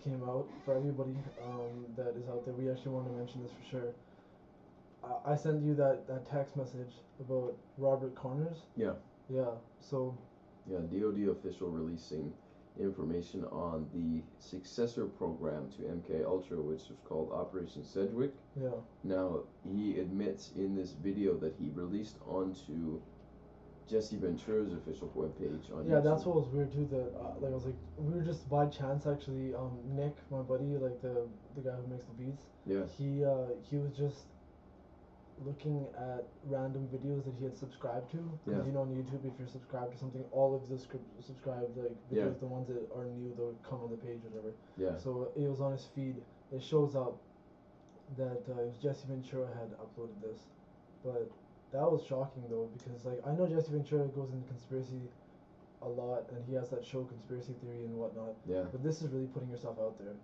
came out, for everybody that is out there, we actually want to mention this for sure. I sent you that text message about Robert Connors. Yeah. Yeah. So. Yeah, DoD official releasing information on the successor program to MK Ultra, which was called Operation Sedgwick. Yeah. Now, he admits in this video that he released onto Jesse Ventura's official webpage on YouTube. That's what was weird too. That like I was like, we were just by chance actually. Nick, my buddy, like the guy who makes the beats. Yeah. He was just looking at random videos that he had subscribed to. Because you know on YouTube, if you're subscribed to something, all of the subscribed like videos, the ones that are new, they'll come on the page or whatever. Yeah. So it was on his feed. It shows up that it was Jesse Ventura had uploaded this, but that was shocking though, because like I know Jesse Ventura goes into conspiracy a lot, and he has that show Conspiracy Theory and whatnot. Yeah. But this is really putting yourself out there,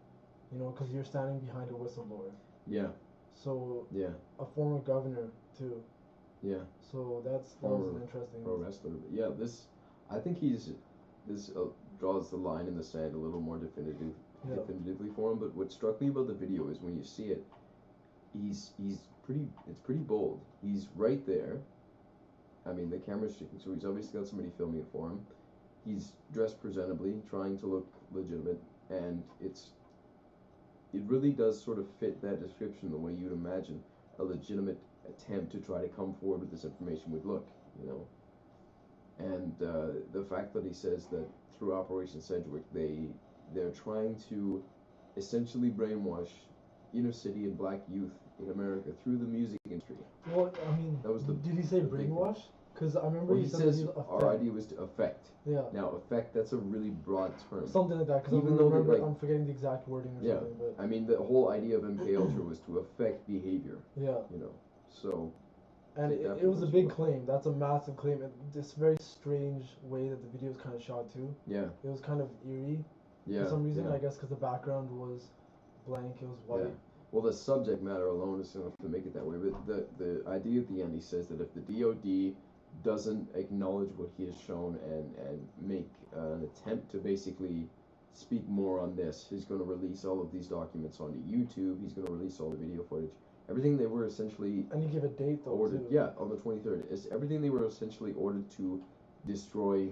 you know, because you're standing behind a whistleblower. Yeah. So yeah, a former governor too. Yeah. So that was an interesting pro wrestler. Yeah, I think this draws the line in the sand a little more definitively for him. But what struck me about the video is when you see it, it's pretty bold. He's right there. I mean, the camera's shaking, so he's obviously got somebody filming it for him. He's dressed presentably, trying to look legitimate, and it really does sort of fit that description the way you'd imagine a legitimate attempt to try to come forward with this information would look, you know. And the fact that he says that through Operation Sedgwick, they're trying to essentially brainwash inner city and black youth in America through the music industry. Well, I mean, did he say brainwash? Because I remember he says our idea was to affect. Yeah. Now, affect, that's a really broad term. Something like that, because I'm forgetting the exact wording or something. But I mean, the whole idea of MK Ultra was to affect behavior. Yeah. You know, so. And it was a big claim. That's a massive claim. This very strange way that the video was kind of shot too. Yeah. It was kind of eerie. Yeah. For some reason, I guess because the background was blank, it was white. Yeah. Well, the subject matter alone is enough to make it that way. But the idea at the end, he says that if the DoD doesn't acknowledge what he has shown and make an attempt to basically speak more on this, he's going to release all of these documents onto YouTube. He's going to release all the video footage. Everything they were essentially... And you give a date, though, ordered, too. Yeah, on the 23rd. It's everything they were essentially ordered to destroy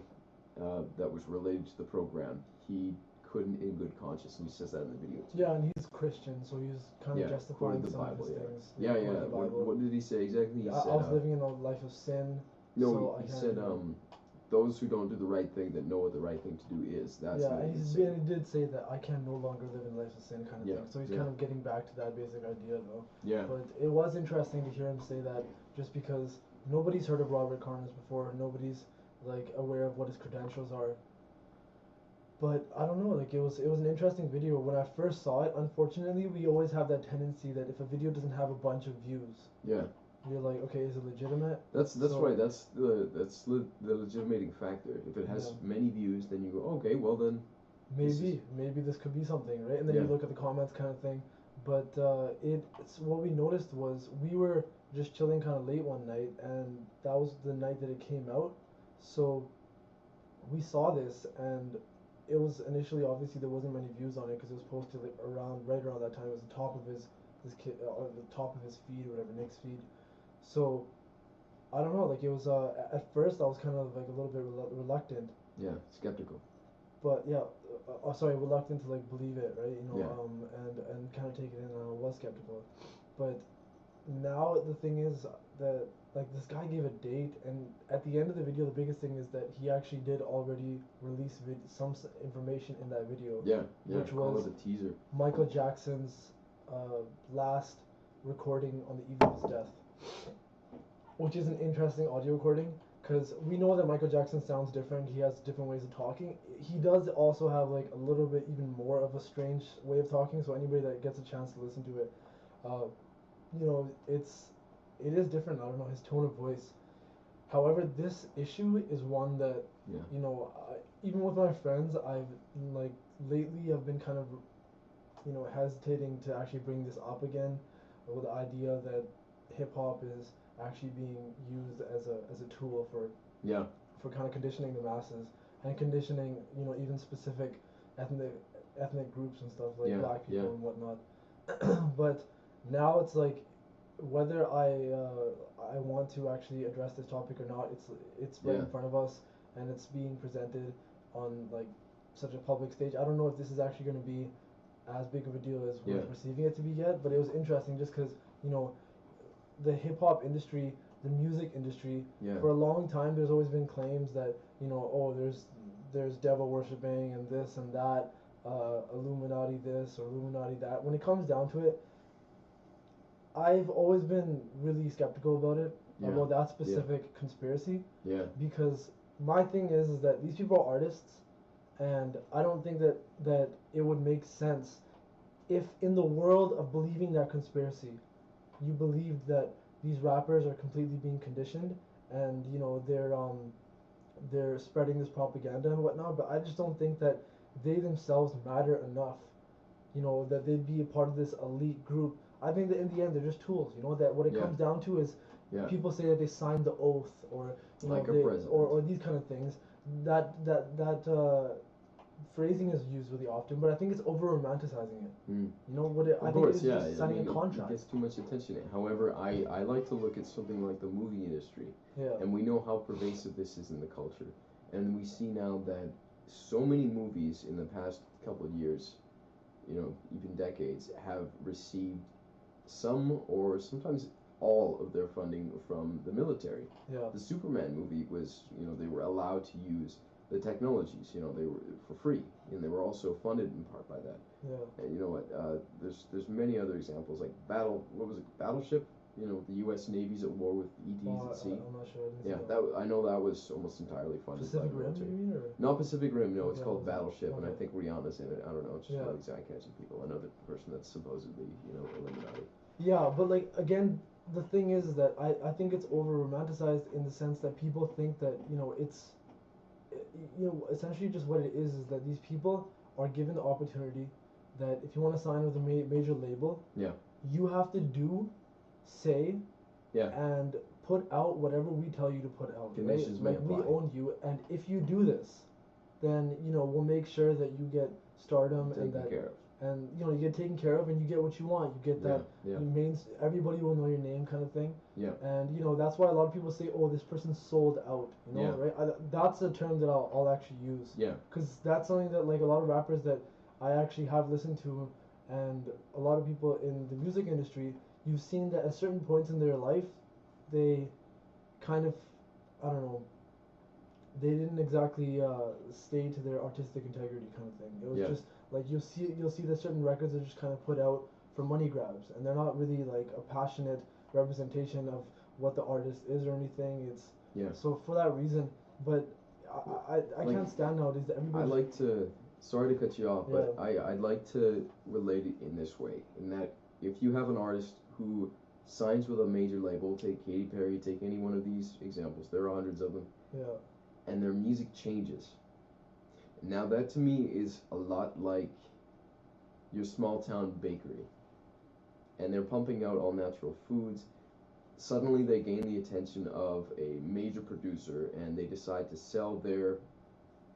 that was related to the program. He couldn't in good conscience, and he says that in the video, too. Yeah, and he's Christian, so he's kind of justifying some Bible, of his things. Yeah. What did he say exactly? He said, I was living in a life of sin. No, so he said, those who don't do the right thing that know what the right thing to do is. That's and he did say that I can no longer live in life of sin kind of thing. So he's kind of getting back to that basic idea, though. Yeah. But it was interesting to hear him say that, just because nobody's heard of Robert Connors before, nobody's like aware of what his credentials are. But I don't know, like it was an interesting video. When I first saw it, unfortunately, we always have that tendency that if a video doesn't have a bunch of views, you're like, okay, is it legitimate? That's right. That's the legitimating factor. If it has many views, then you go, okay, well then. Maybe this could be something, right? And then you look at the comments, kind of thing. But it's what we noticed was we were just chilling kind of late one night, and that was the night that it came out. So we saw this, and it was initially, obviously there wasn't many views on it because it was posted like right around that time. It was the top of the top of his feed or whatever, Nick's feed. So I don't know, like it was at first I was kind of like a little bit reluctant. Yeah, skeptical. But reluctant to like believe it, right? You know, and kind of take it in. I was skeptical, but now the thing is that like this guy gave a date, and at the end of the video, the biggest thing is that he actually did already release some information in that video. Yeah, which was a teaser. Michael Jackson's last recording on the eve of his death, which is an interesting audio recording. Because we know that Michael Jackson sounds different. He has different ways of talking. He does also have like a little bit even more of a strange way of talking. So anybody that gets a chance to listen to it, you know, it is different. I don't know, his tone of voice. However, this issue is one that you know, even with my friends, I've like lately I've been kind of, you know, hesitating to actually bring this up again, with the idea that hip hop is actually being used as a tool for kind of conditioning the masses and conditioning, you know, even specific ethnic ethnic groups and stuff, like Yeah, black people yeah. and whatnot. But now it's like whether I want to actually address this topic or not, it's right Yeah. in front of us and it's being presented on like such a public stage. I don't know if this is actually going to be as big of a deal as we're Yeah. perceiving it to be yet, but it was interesting just because you know the hip hop industry, the music industry, Yeah. for a long time there's always been claims that you know oh there's devil worshipping and this and that, Illuminati this or Illuminati that. When it comes down to it, I've always been really skeptical about it, Yeah. about that Yeah. specific conspiracy, Yeah. because my thing is that these people are artists, and I don't think that it would make sense if in the world of believing that conspiracy, you believed that these rappers are completely being conditioned and you know they're spreading this propaganda and whatnot, but I just don't think that they themselves matter enough, you know, that they'd be a part of this elite group. I think that in the end they're just tools, you know, that what it Yeah. comes down to is Yeah. people say that they signed the oath or you know Like a they, president. or these kind of things. That phrasing is used really often, but I think it's over romanticizing it. Mm. You know what? I Of think course, it's yeah. just signing I mean, a contract. it gets too much attention. However, I like to look at something like the movie industry, Yeah. and we know how pervasive this is in the culture, and we see now that so many movies in the past couple of years, you know, even decades, have received some or sometimes all of their funding from the military. Yeah. The Superman movie was, you know, they were allowed to use the technologies, you know, they were for free, and they were also funded in part by that. Yeah. And you know what? There's many other examples like what was it? Battleship. You know, the U.S. Navy's at war with ETs at sea. I'm not sure. Yeah, I know that was almost entirely funded Pacific by the Rim, military. you mean, or? Not Pacific Rim. No, it's Okay, called Battleship, and I okay. think Rihanna's in it. I don't know. It's just Yeah. one of these eye-catching people. Another person that's supposedly, you know, Illuminati. Yeah, but like again, the thing is that I think it's over romanticized in the sense that people think that you know it's you know essentially just what it is that these people are given the opportunity that if you want to sign with a major label, Yeah. you have to do, say, Yeah. and put out whatever we tell you to put out. Conditions right? may Like we apply. own you, and if you do this, then you know we'll make sure that you get stardom and Taken that care of. and you know you get taken care of and you get what you want. You get that Yeah. everybody will know your name kind of thing. Yeah. And you know that's why a lot of people say, oh, this person's sold out. You know, Yeah. right? That's a term that I'll actually use. Yeah. Because that's something that like a lot of rappers that I actually have listened to, and a lot of people in the music industry, you've seen that at certain points in their life, they kind of, I don't know, they didn't exactly stay to their artistic integrity kind of thing. It was Yeah. just like you'll see that certain records are just kind of put out for money grabs, and they're not really like a passionate representation of what the artist is or anything. It's Yeah. so for that reason. But I Like, can't stand nowadays that I everybody. like to. Sorry to cut you off, but Yeah. I'd like to relate it in this way. In that, if you have an artist who signs with a major label, take Katy Perry, take any one of these examples, there are hundreds of them, Yeah. and their music changes. Now that to me is a lot like your small town bakery, and they're pumping out all natural foods. Suddenly they gain the attention of a major producer, and they decide to sell their,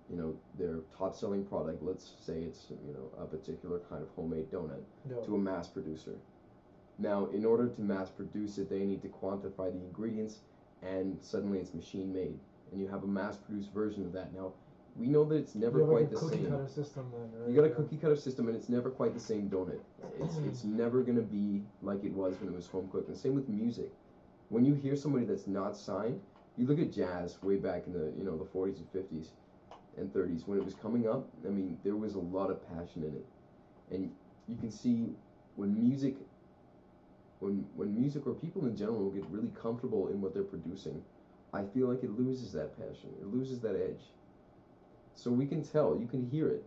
you know, their top selling product, let's say it's, you know, a particular kind of homemade donut, Yeah. to a mass producer. Now, in order to mass produce it, they need to quantify the ingredients, and suddenly it's machine made, and you have a mass produced version of that. Now, we know that it's never You have quite like a the cookie same. cutter system then, right? You got a Yeah. cookie cutter system, and it's never quite the same donut. It's never gonna be like it was when it was home cooked. And same with music. When you hear somebody that's not signed, you look at jazz way back in the, you know, the 40s and 50s and 30s when it was coming up. I mean, there was a lot of passion in it, and you can see when music, when music or people in general get really comfortable in what they're producing, I feel like it loses that passion. It loses that edge. So we can tell, you can hear it.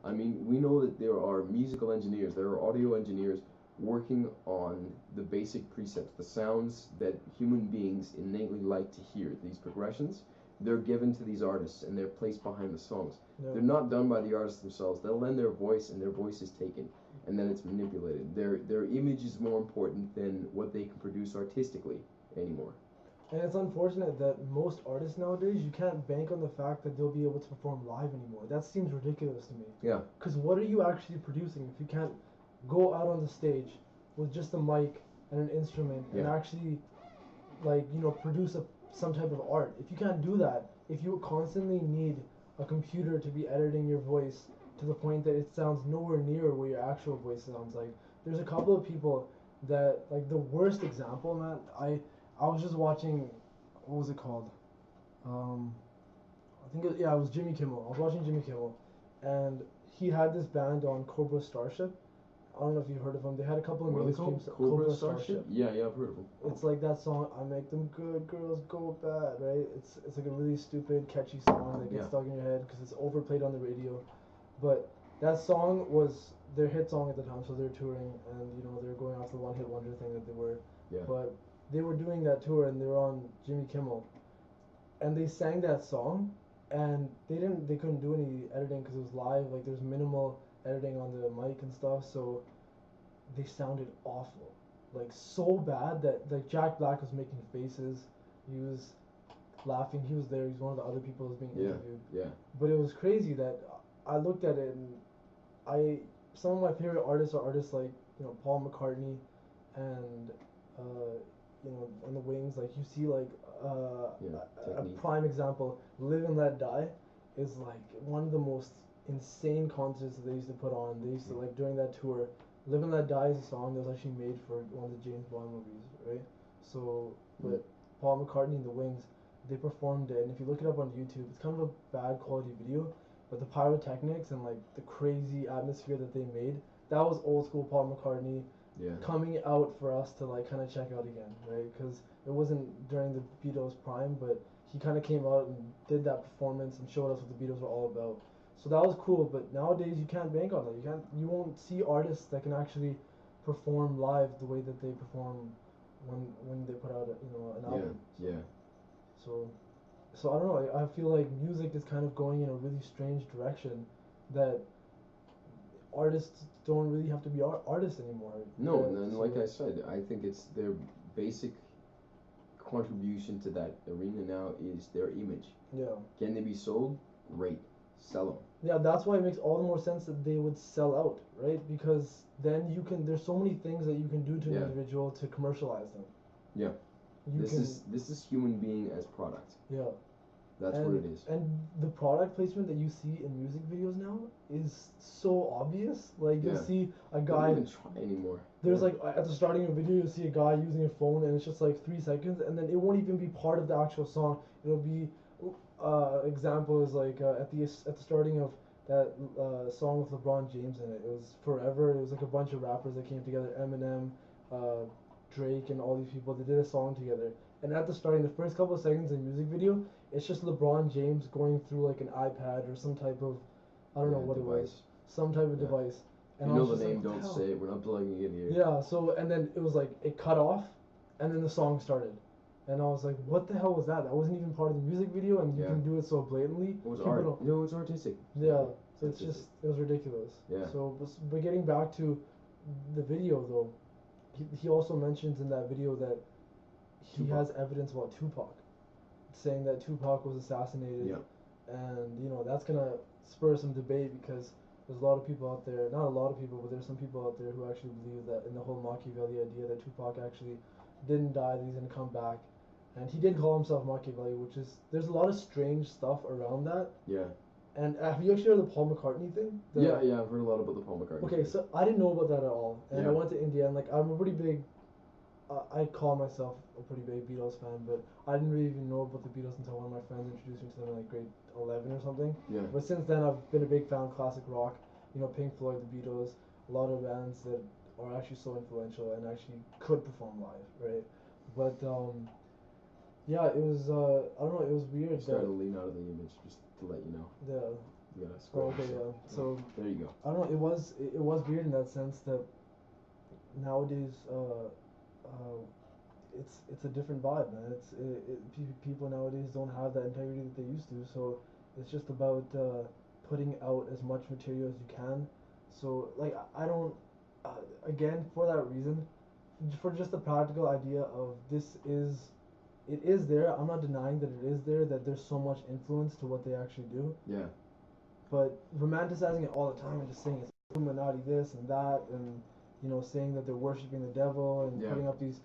I mean, we know that there are musical engineers, there are audio engineers working on the basic precepts, the sounds that human beings innately like to hear. These progressions, they're given to these artists and they're placed behind the songs. Yeah. They're not done by the artists themselves. They'll lend their voice, and their voice is taken, and then it's manipulated. Their image is more important than what they can produce artistically anymore. And it's unfortunate that most artists nowadays, you can't bank on the fact that they'll be able to perform live anymore. That seems ridiculous to me. Yeah. Because what are you actually producing if you can't go out on the stage with just a mic and an instrument and Yeah. actually, like, produce some type of art? If you can't do that, if you constantly need a computer to be editing your voice to the point that it sounds nowhere near what your actual voice sounds like, there's a couple of people that, like, the worst example, man. I was just watching, what was it called? I think it was Jimmy Kimmel. I was watching Jimmy Kimmel, and he had this band on Cobra Starship. I don't know if you heard of them. They had a couple of What are they mainstream called? Cobra Starship? Yeah, I've heard of them. It's like that song, "I Make Them Good Girls Go Bad," right? It's like a really stupid, catchy song that gets stuck in your head because it's overplayed on the radio. But that song was their hit song at the time, so they're touring and they're going off the one hit wonder thing that they were. Yeah. But they were doing that tour and they were on Jimmy Kimmel, and they sang that song, and they couldn't do any editing because it was live. Like, there's minimal editing on the mic and stuff, so they sounded awful, like so bad that, like, Jack Black was making faces, he was laughing, he was there, he's one of the other people who was being interviewed. Yeah. But it was crazy that I looked at it, and some of my favorite artists are artists like Paul McCartney and on the Wings. Like, you see, like, a prime example, Live and Let Die is like one of the most insane concerts that they used to put on. They used to, like, during that tour, Live and Let Die is a song that was actually made for one of the James Bond movies, right? So, but Paul McCartney and the Wings, they performed it, and if you look it up on YouTube, it's kind of a bad quality video, but the pyrotechnics and, like, the crazy atmosphere that they made, that was old school Paul McCartney coming out for us to, like, kind of check out again, right? Because it wasn't during the Beatles prime, but he kind of came out and did that performance and showed us what the Beatles were all about. So that was cool, but nowadays you can't bank on that. You won't see artists that can actually perform live the way that they perform when they put out an album. Yeah. So I don't know. I feel like music is kind of going in a really strange direction that artists don't really have to be artists anymore. No, and like I said, I think it's their basic contribution to that arena now is their image. Yeah. Can they be sold? Great. Sell them. Yeah, that's why it makes all the more sense that they would sell out, right? Because then there's so many things that you can do to an individual to commercialize them. Yeah. This is human being as product. Yeah. That's what it is. And the product placement that you see in music videos now is so obvious. Like, you'll see a guy. They don't even try anymore. There's like at the starting of a video, you'll see a guy using a phone, and it's just like 3 seconds, and then it won't even be part of the actual song. It'll be example is like at the starting of that song with LeBron James in it. It was Forever. It was like a bunch of rappers that came together. Eminem, Drake, and all these people. They did a song together. And at the starting, the first couple of seconds in the music video, it's just LeBron James going through like an iPad or some type of, I don't know what device. It was, some type of device. And you know the name, don't say it. We're not plugging it in here. Yeah. So, and then it was like it cut off, and then the song started. And I was like, what the hell was that? That wasn't even part of the music video, and you can do it so blatantly. It was art. No, it's artistic. Yeah, so it was ridiculous. Yeah. So, but getting back to the video, though, he also mentions in that video that he has evidence about Tupac, saying that Tupac was assassinated. Yeah. And, that's going to spur some debate because there's a lot of people out there, not a lot of people, but there's some people out there who actually believe that in the whole Machiavelli idea that Tupac actually didn't die, that he's going to come back. And he did call himself Machiavelli, there's a lot of strange stuff around that. Yeah. And have you actually heard of the Paul McCartney thing? Yeah, I've heard a lot about the Paul McCartney thing. Okay, so I didn't know about that at all. And I went to India, and, like, I'm a pretty big, I call myself a pretty big Beatles fan, but I didn't really even know about the Beatles until one of my friends introduced me to them in, like, grade 11 or something. Yeah. But since then, I've been a big fan of classic rock, Pink Floyd, the Beatles, a lot of bands that are actually so influential and actually could perform live, right? But, yeah, it was, I don't know, it was weird. Started to lean out of the image, just to let you know. Yeah. You gotta scroll. Okay, yeah. So there you go. I don't know, it was weird in that sense that nowadays, it's a different vibe, man. People nowadays don't have that integrity that they used to, so it's just about putting out as much material as you can. So, like, I don't, again, for that reason, for just the practical idea of this is it is there. I'm not denying that it is there. That there's so much influence to what they actually do. Yeah. But romanticizing it all the time and just saying it's Illuminati this and that, and saying that they're worshiping the devil and putting up these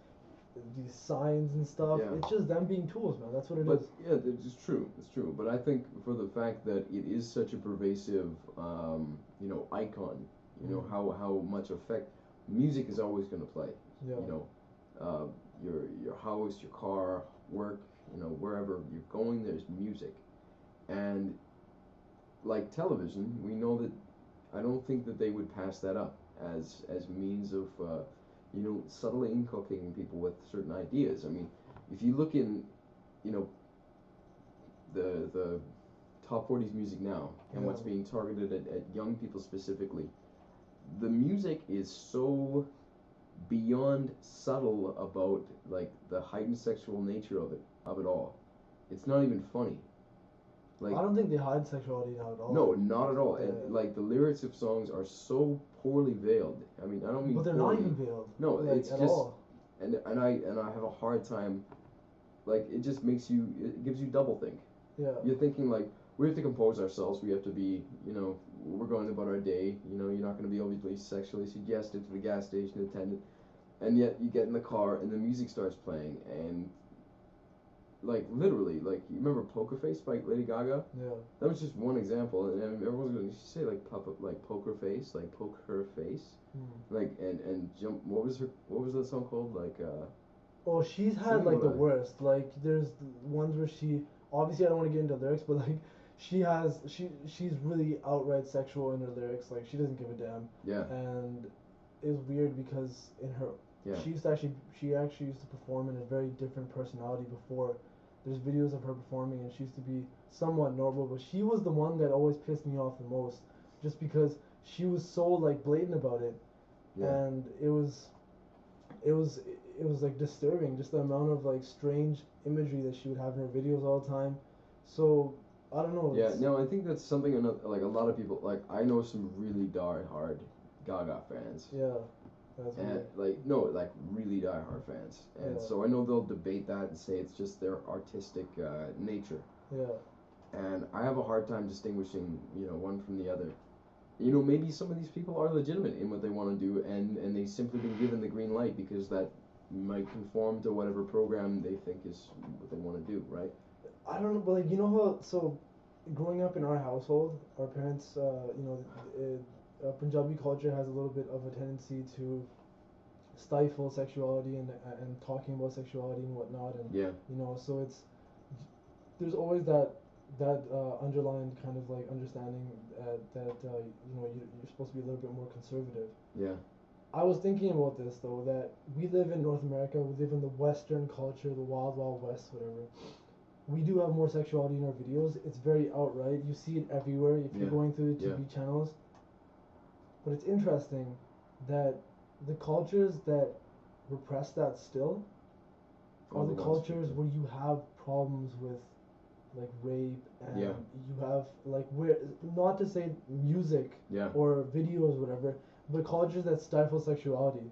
signs and stuff. Yeah. It's just them being tools, man. That's what it is. Yeah, it's true. It's true. But I think for the fact that it is such a pervasive, icon, how much effect music is always going to play. Yeah. Your house, your car, work, wherever you're going, there's music, and like television, we know that I don't think that they would pass that up as means of subtly inculcating people with certain ideas. I mean, if you look in the top 40s music now and what's being targeted at young people specifically, the music is so beyond subtle about like the heightened sexual nature of it all. It's not even funny. Like, I don't think they hide sexuality now at all. No, not at all. And like the lyrics of songs are so poorly veiled. I mean, I don't mean. But they're poorly. not even veiled. No, like, it's at just. All. And I have a hard time. Like it just makes you. It gives you double think. Yeah. You're thinking like we have to compose ourselves. We have to be. We're going about our day. You're not going to be obviously sexually suggestive to the gas station attendant. And yet you get in the car and the music starts playing and. Like literally, like you remember Poker Face by Lady Gaga? Yeah. That was just one example, and everyone's gonna say like Poker Face, like poke her face, like and jump. What was that song called? Like Oh, she's had like the worst. Like there's ones where she obviously I don't want to get into lyrics, but like she's really outright sexual in her lyrics. Like she doesn't give a damn. Yeah. And it's weird because in her. Yeah. She actually used to perform in a very different personality before. There's videos of her performing and she used to be somewhat normal, but she was the one that always pissed me off the most, just because she was so like blatant about it, and it was like disturbing, just the amount of like strange imagery that she would have in her videos all the time. So I don't know. Yeah, no, I think that's something like a lot of people like. I know some really die-hard Gaga fans. Yeah. And like really die-hard fans, and so I know they'll debate that and say it's just their artistic nature. Yeah. And I have a hard time distinguishing, one from the other. Maybe some of these people are legitimate in what they want to do, and they've simply been given the green light because that might conform to whatever program they think is what they want to do, right? I don't know, but like how so, growing up in our household, our parents, Punjabi culture has a little bit of a tendency to stifle sexuality and talking about sexuality and whatnot, and so there's always that underlying kind of like understanding that you're supposed to be a little bit more conservative. Yeah. I was thinking about this though, that we live in North America, we live in the Western culture, the wild west, whatever. We do have more sexuality in our videos. It's very outright. You see it everywhere if you're going through the TV channels. But it's interesting that the cultures that repress that still are the cultures where you have problems with like rape and you have like where, not to say music or videos whatever, but cultures that stifle sexuality,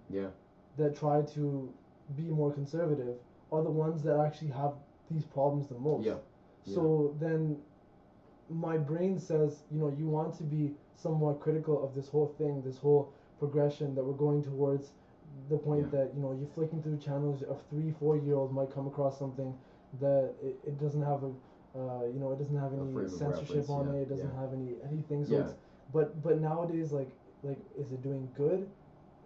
that try to be more conservative, are the ones that actually have these problems the most. So then my brain says, you want to be somewhat critical of this whole thing, this whole progression that we're going towards, the point that you're flicking through channels, a 3-4-year-old might come across something that it doesn't have it doesn't have any censorship on it, it doesn't have anything. So it's, but nowadays like is it doing good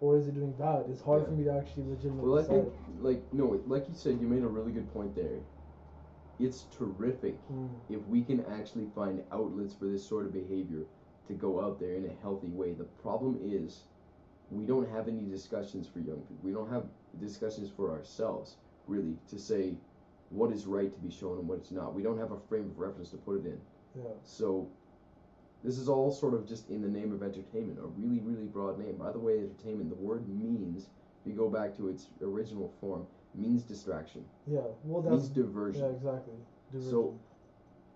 or is it doing bad? It's hard for me to actually legitimately decide. I think like you said, you made a really good point there. It's terrific if we can actually find outlets for this sort of behavior to go out there in a healthy way. The problem is we don't have any discussions for young people. We don't have discussions for ourselves, really, to say what is right to be shown and what is not. We don't have a frame of reference to put it in. Yeah. So this is all sort of just in the name of entertainment, a really, really broad name. By the way, entertainment, the word means, if you go back to its original form, means distraction. Yeah, well that's... means diversion. Yeah, exactly. Diversion. So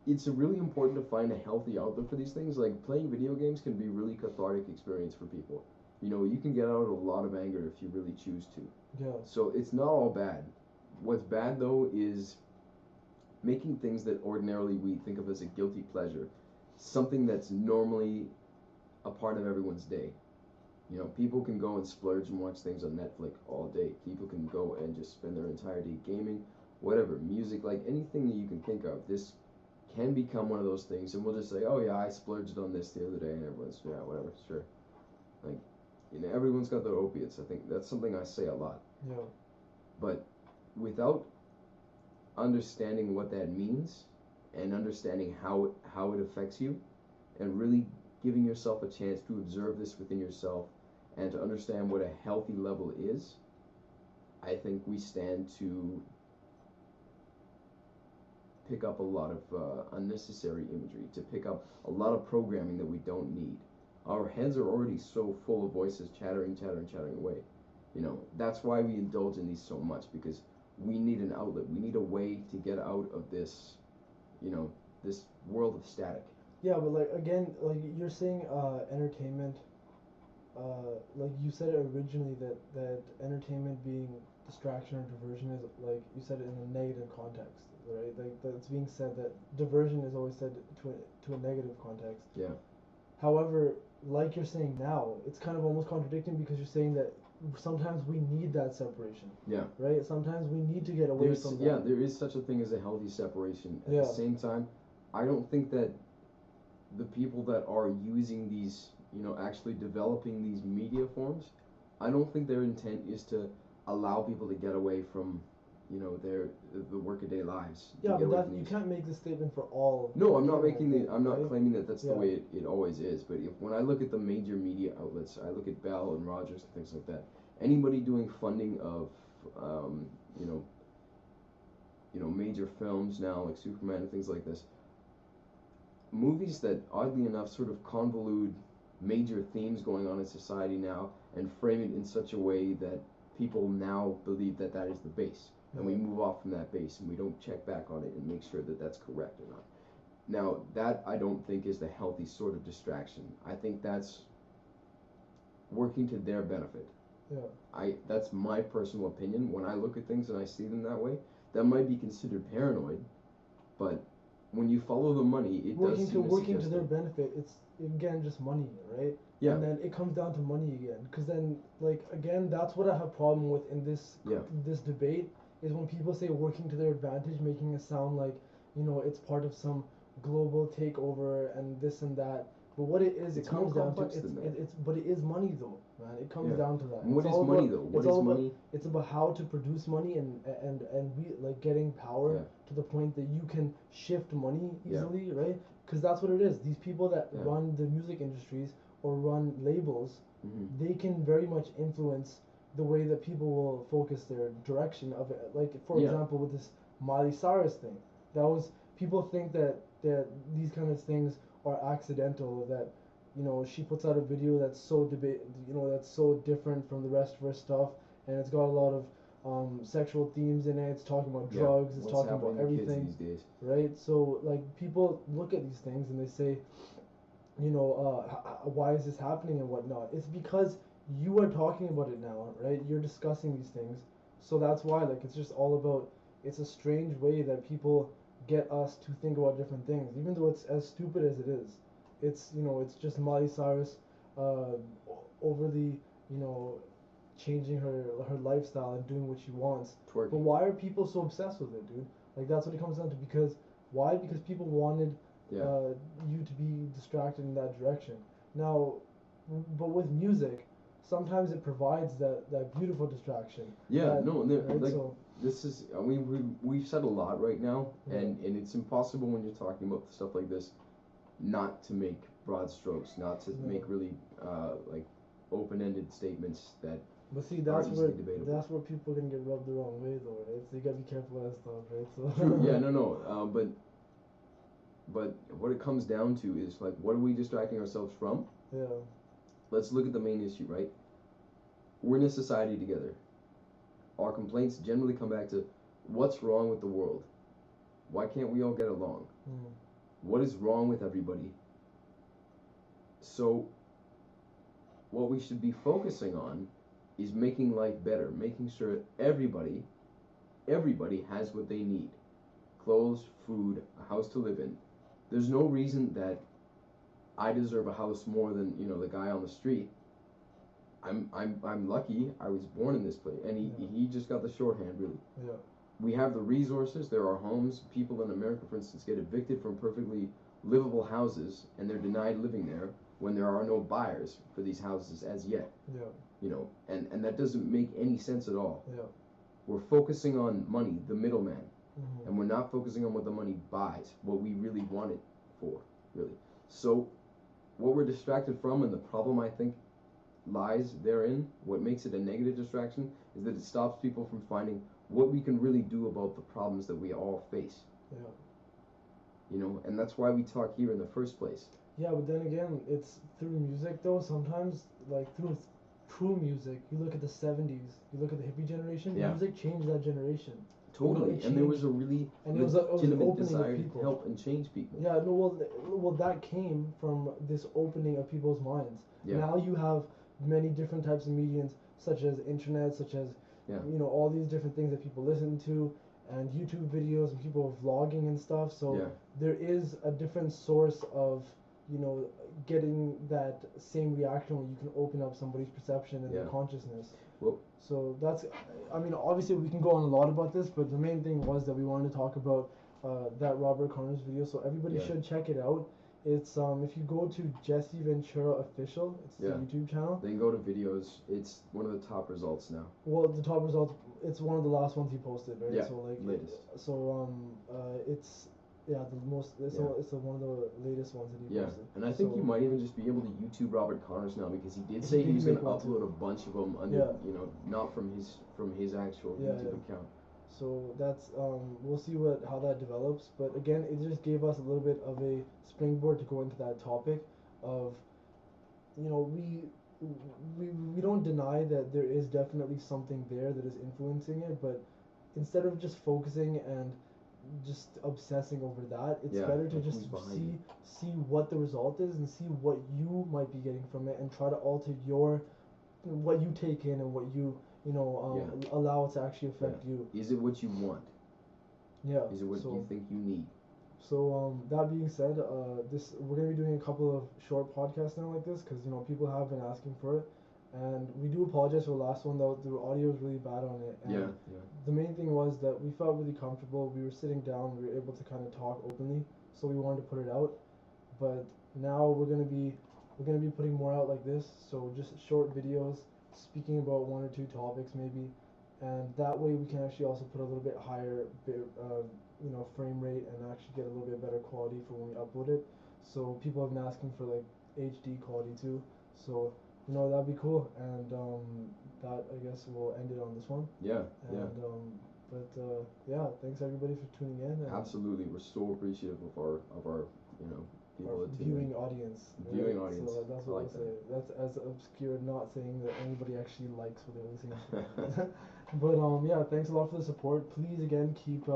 it's really important to find a healthy outlet for these things. Like playing video games can be a really cathartic experience for people. You can get out a lot of anger if you really choose to. Yeah. So it's not all bad. What's bad though is making things that ordinarily we think of as a guilty pleasure, something that's normally a part of everyone's day. You know, people can go and splurge and watch things on Netflix all day. People can go and just spend their entire day gaming, whatever, music, like anything that you can think of. This can become one of those things, and we'll just say, oh yeah, I splurged on this the other day, and everyone's, yeah, whatever, sure. Like, you know, everyone's got their opiates. I think that's something I say a lot. Yeah. But without understanding what that means and understanding how it affects you, and really giving yourself a chance to observe this within yourself and to understand what a healthy level is, I think we stand to pick up a lot of unnecessary imagery, to pick up a lot of programming that we don't need. Our heads are already so full of voices chattering away. You know, that's why we indulge in these so much, because we need an outlet. We need a way to get out of this, you know, this world of static. Yeah, but like again, like you're saying, entertainment. Like you said it originally that entertainment being distraction or diversion is, like you said it in a negative context, right? Like it's being said that diversion is always said to a negative context. Yeah. However, like you're saying now, it's kind of almost contradicting, because you're saying that sometimes we need that separation. Yeah. Right? Sometimes we need to get away from that. Yeah, there is such a thing as a healthy separation. At the same time, I don't think that the people that are using these, you know, actually developing these media forms, I don't think their intent is to allow people to get away from, you know, the workaday lives. Yeah, but that, you can't make this statement for all. No, I'm not claiming that that's the way it always is. But when I look at the major media outlets, I look at Bell and Rogers and things like that. Anybody doing funding of, you know, major films now like Superman and things like this, movies that oddly enough sort of convolute major themes going on in society now and frame it in such a way that people now believe that that is the base. And we move off from that base and we don't check back on it and make sure that that's correct or not. Now, that I don't think is the healthy sort of distraction. I think that's working to their benefit. Yeah. That's my personal opinion. When I look at things and I see them that way, that might be considered paranoid, but when you follow the money, it working to their benefit, it's again just money, right? Yeah. And then it comes down to money again, because then, like, again, that's what I have problem with in this debate, is when people say working to their advantage, making it sound like, you know, it's part of some global takeover and this and that. But what it is, it comes down to but it is money though, man. It comes down to that. And what is money though? What is money? It's about how to produce money and like getting power to the point that you can shift money easily, right? Because that's what it is. These people that run the music industries or run labels, they can very much influence the way that people will focus their direction of it. Like, for example, with this Miley Cyrus thing, that was, people think that these kind of things are accidental, that, you know, she puts out a video that's so that's so different from the rest of her stuff, and it's got a lot of sexual themes in it. It's talking about drugs, it's talking about everything, kids these days. right? So like, people look at these things and they say, you know, why is this happening and whatnot? It's because you are talking about it now, right? You're discussing these things, so that's why, like, it's just all about, it's a strange way that people get us to think about different things, even though it's as stupid as it is. It's, you know, it's just Miley Cyrus overly, you know, changing her lifestyle and doing what she wants. Twerking. But why are people so obsessed with it, dude? Like, that's what it comes down to. Because why? Because people wanted you to be distracted in that direction. Now, but with music, sometimes it provides that beautiful distraction. Yeah, right? like, this is, I mean, we've said a lot right now, and it's impossible when you're talking about stuff like this not to make broad strokes, not to make really like open-ended statements that. But see, that's where people can get rubbed the wrong way, though, right? So you gotta be careful of that stuff, right? So. True. Yeah. No. But what it comes down to is, like, what are we distracting ourselves from? Yeah. Let's look at the main issue, right? We're in a society together. Our complaints generally come back to, what's wrong with the world? Why can't we all get along? What is wrong with everybody? So, what we should be focusing on is making life better, making sure everybody has what they need. clothes, food, a house to live in. There's no reason that I deserve a house more than, you know, the guy on the street. I'm lucky. I was born in this place, and he just got the shorthand, really. Yeah. We have the resources. There are homes. People in America, for instance, get evicted from perfectly livable houses, and they're denied living there when there are no buyers for these houses as yet. Yeah. You know, and that doesn't make any sense at all. Yeah. We're focusing on money, the middleman, Mm-hmm. and we're not focusing on what the money buys, what we really want it for, really. So, what we're distracted from, and the problem I think lies therein, what makes it a negative distraction, is that it stops people from finding what we can really do about the problems that we all face. Yeah. You know, and that's why we talk here in the first place. Yeah, but then again, it's through music though. Sometimes, like through music, you look at the 70s, you look at the hippie generation. Yeah. Music changed that generation. Totally, You know, and there was a really legitimate desire to help and change people. Yeah, no, well, that came from this opening of people's minds. Yeah. Now you have many different types of mediums, such as internet, such as you know, all these different things that people listen to, and YouTube videos, and people vlogging and stuff. So there is a different source of, you know, getting that same reaction when you can open up somebody's perception and their consciousness. Well, so that's, I mean, obviously we can go on a lot about this, but the main thing was that we wanted to talk about that Robert Connors video, so everybody should check it out. It's if you go to Jesse Ventura Official, it's the YouTube channel. Then go to videos. It's one of the top results now. Well, the top results. It's one of the last ones he posted, right? Yeah. So like latest. It's the most. It's one of the latest ones that he posted. And I think you might even just be able to YouTube Robert Connors now, because he did say he was going to upload a bunch of them under, you know, not from his actual YouTube account. So that's we'll see how that develops, but again, it just gave us a little bit of a springboard to go into that topic of, you know, we don't deny that there is definitely something there that is influencing it, but instead of just focusing and just obsessing over that, it's better to just see what the result is and see what you might be getting from it, and try to alter what you take in and what you allow it to actually affect you. Is it what you want? Yeah. Is it what you think you need? So that being said, we're gonna be doing a couple of short podcasts now like this, because you know people have been asking for it, and we do apologize for the last one though. The audio was really bad on it. And the main thing was that we felt really comfortable. We were sitting down. We were able to kind of talk openly, so we wanted to put it out. But now we're gonna be putting more out like this. So just short videos, speaking about one or two topics maybe, and that way we can actually also put a little bit higher frame rate and actually get a little bit better quality for when we upload it. So people have been asking for like HD quality too, so you know, that'd be cool. And that, I guess, we'll end it on this one. Thanks everybody for tuning in. Absolutely, we're so appreciative of our people that viewing audience. Viewing audience. So that's what I'll say. That's as obscure, not saying that anybody actually likes what they're listening to. But thanks a lot for the support. Please again keep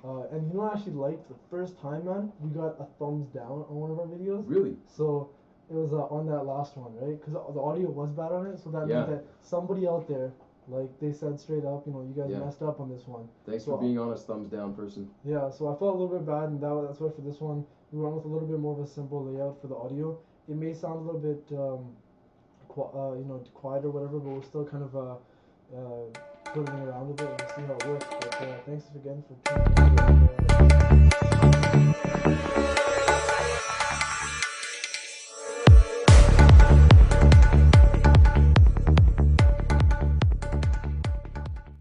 and you know, I actually liked the first time, man, we got a thumbs down on one of our videos. Really? So it was on that last one, right? Because the audio was bad on it, so that meant that somebody out there, like, they said straight up, you know, you guys messed up on this one. Thanks for being honest, thumbs down person. Yeah, so I felt a little bit bad, and that's why for this one we went with a little bit more of a simple layout for the audio. It may sound a little bit quiet or whatever, but we're still kind of fiddling around with it and see how it works. But thanks again for tuning in.